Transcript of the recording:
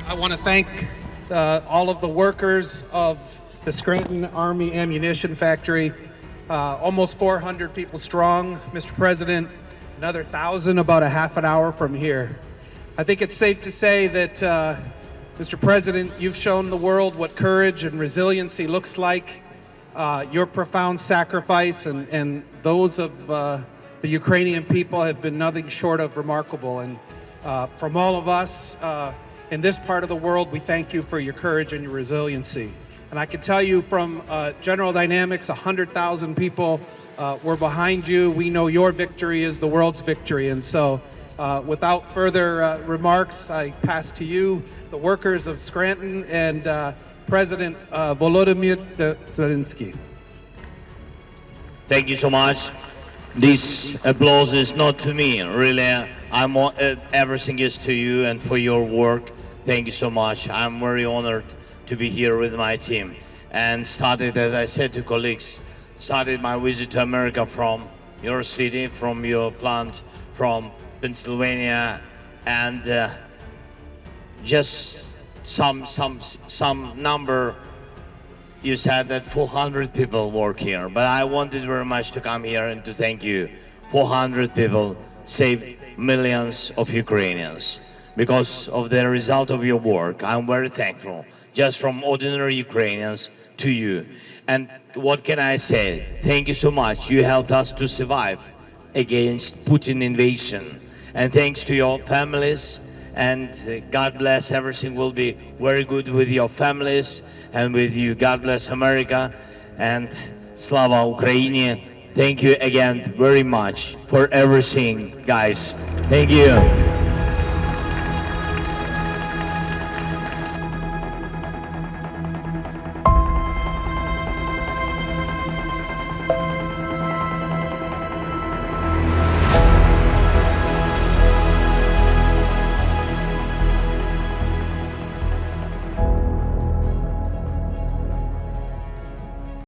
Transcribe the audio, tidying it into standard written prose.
I want to thank all of the workers of the Scranton Army Ammunition Factory, almost 400 people strong, Mr. President, another 1,000 about a half an hour from here. I think it's safe to say that, Mr. President, you've shown the world what courage and resiliency looks like. Your profound sacrifice and those of the Ukrainian people have been nothing short of remarkable. And from all of us in this part of the world, we thank you for your courage and your resiliency. And I can tell you from General Dynamics, 100,000 people were behind you. We know your victory is the world's victory. And so without further remarks, I pass to you, the workers of Scranton, and President Volodymyr ZELENSKY. Thank you so much. This applause is not to me, really. Everything is to you and for your work. Thank you so much. I'm very honored to be here with my team. And started, as I said to colleagues, started my visit to America from your city, from your plant, from Pennsylvania, and just some number. You said that 400 people work here, but I wanted very much to come here and to thank you. 400 people saved millions of Ukrainians because of the result of your work. I'm very thankful, just from ordinary Ukrainians to you. And what can I say? Thank you so much. You helped us to survive against Putin invasion. And thanks to your families, and God bless, everything will be very good with your families and with you. God bless America, and Slava Ukraini. Thank you again very much for everything, guys. Thank you.